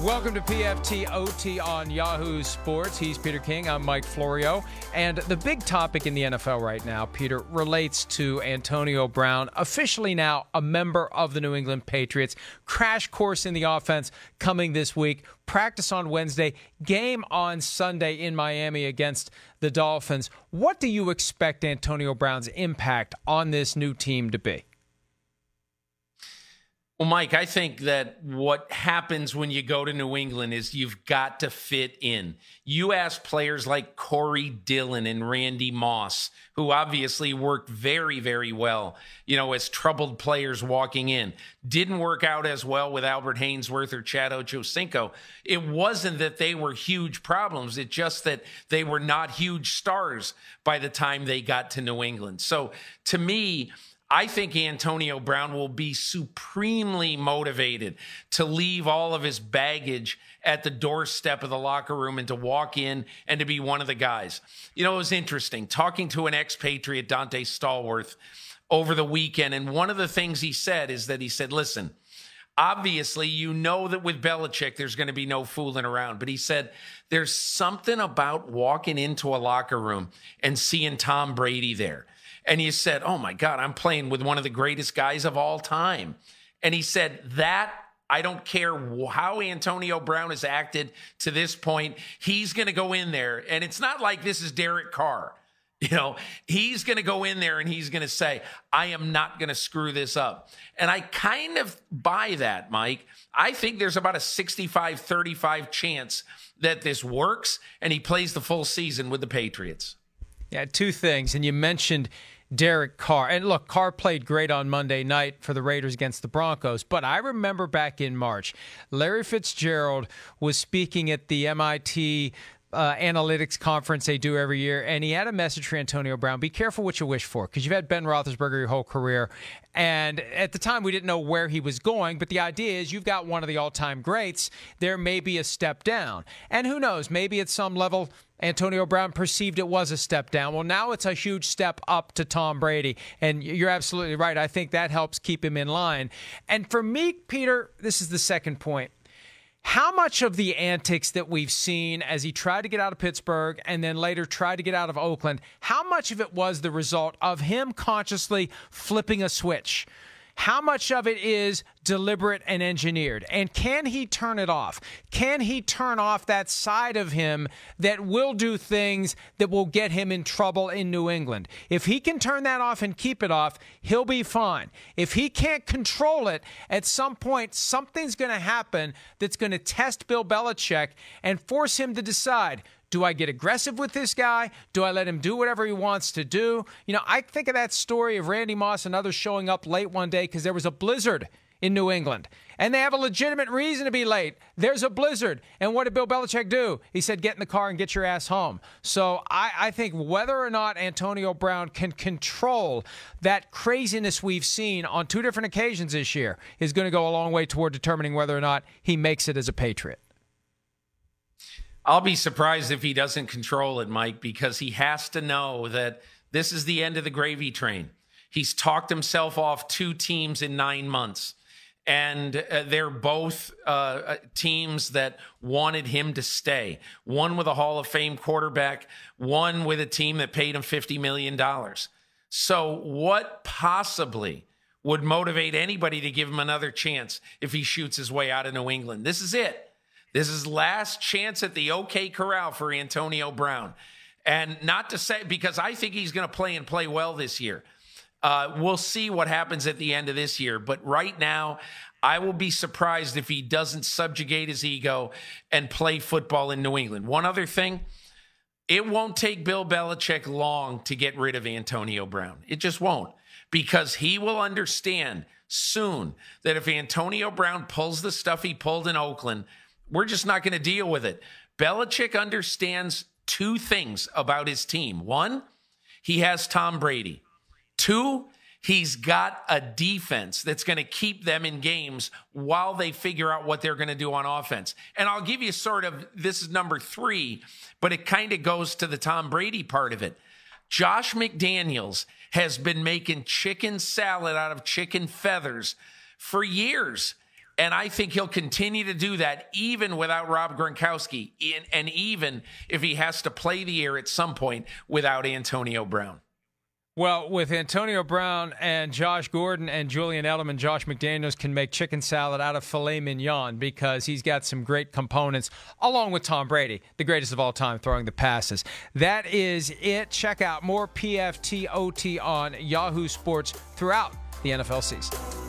Welcome to PFT OT on Yahoo Sports. He's Peter King. I'm Mike Florio. And the big topic in the NFL right now, Peter, relates to Antonio Brown, officially now a member of the New England Patriots. Crash course in the offense coming this week. Practice on Wednesday. Game on Sunday in Miami against the Dolphins. What do you expect Antonio Brown's impact on this new team to be? Well, Mike, I think that what happens when you go to New England is you've got to fit in. You ask players like Corey Dillon and Randy Moss, who obviously worked very, very well, as troubled players walking in. Didn't work out as well with Albert Hainsworth or Chad Ochocinco. It wasn't that they were huge problems. It's just that they were not huge stars by the time they got to New England. So to me, I think Antonio Brown will be supremely motivated to leave all of his baggage at the doorstep of the locker room and to walk in and to be one of the guys. It was interesting talking to an expatriate, Dante Stallworth, over the weekend. And one of the things he said is that he said, listen, obviously, that with Belichick, there's going to be no fooling around. But he said, there's something about walking into a locker room and seeing Tom Brady there. And he said, oh, my God, I'm playing with one of the greatest guys of all time. And he said that I don't care how Antonio Brown has acted to this point. He's going to go in there. And it's not like this is Derek Carr. He's going to go in there and he's going to say, I am not going to screw this up. And I kind of buy that, Mike. I think there's about a 65-35 chance that this works and he plays the full season with the Patriots. Yeah, two things. And you mentioned Derek Carr. And look, Carr played great on Monday night for the Raiders against the Broncos. But I remember back in March, Larry Fitzgerald was speaking at the MIT analytics conference they do every year, and he had a message for Antonio Brown. Be careful what you wish for, because you've had Ben Roethlisberger your whole career. And at the time, we didn't know where he was going, but the idea is you've got one of the all-time greats. There may be a step down. And who knows, maybe at some level, Antonio Brown perceived it was a step down. Well, now it's a huge step up to Tom Brady. And you're absolutely right. I think that helps keep him in line. And for me, Peter, this is the second point. How much of the antics that we've seen as he tried to get out of Pittsburgh and then later tried to get out of Oakland, how much of it was the result of him consciously flipping a switch? How much of it is deliberate and engineered? And can he turn it off? Can he turn off that side of him that will do things that will get him in trouble in New England? If he can turn that off and keep it off, he'll be fine. If he can't control it, at some point, something's going to happen that's going to test Bill Belichick and force him to decide, do I get aggressive with this guy? Do I let him do whatever he wants to do? I think of that story of Randy Moss and others showing up late one day because there was a blizzard in New England. And they have a legitimate reason to be late. There's a blizzard. And what did Bill Belichick do? He said, get in the car and get your ass home. So I think whether or not Antonio Brown can control that craziness we've seen on two different occasions this year is going to go a long way toward determining whether or not he makes it as a Patriot. I'll be surprised if he doesn't control it, Mike, because he has to know that this is the end of the gravy train. He's talked himself off 2 teams in 9 months, and they're both teams that wanted him to stay. One with a Hall of Fame quarterback, one with a team that paid him $50 million. So what possibly would motivate anybody to give him another chance if he shoots his way out of New England? This is it. This is last chance at the OK Corral for Antonio Brown. And not to say, because I think he's going to play and play well this year. We'll see what happens at the end of this year. But right now, I will be surprised if he doesn't subjugate his ego and play football in New England. One other thing, it won't take Bill Belichick long to get rid of Antonio Brown. It just won't. Because he will understand soon that if Antonio Brown pulls the stuff he pulled in Oakland, we're just not going to deal with it. Belichick understands 2 things about his team. 1, he has Tom Brady. 2, he's got a defense that's going to keep them in games while they figure out what they're going to do on offense. And I'll give you this is number 3, but it kind of goes to the Tom Brady part of it. Josh McDaniels has been making chicken salad out of chicken feathers for years. And I think he'll continue to do that even without Rob Gronkowski, and even if he has to play the year at some point without Antonio Brown. Well, with Antonio Brown and Josh Gordon and Julian Edelman, Josh McDaniels can make chicken salad out of filet mignon because he's got some great components, along with Tom Brady, the greatest of all time, throwing the passes. That is it. Check out more PFT OT on Yahoo Sports throughout the NFL season.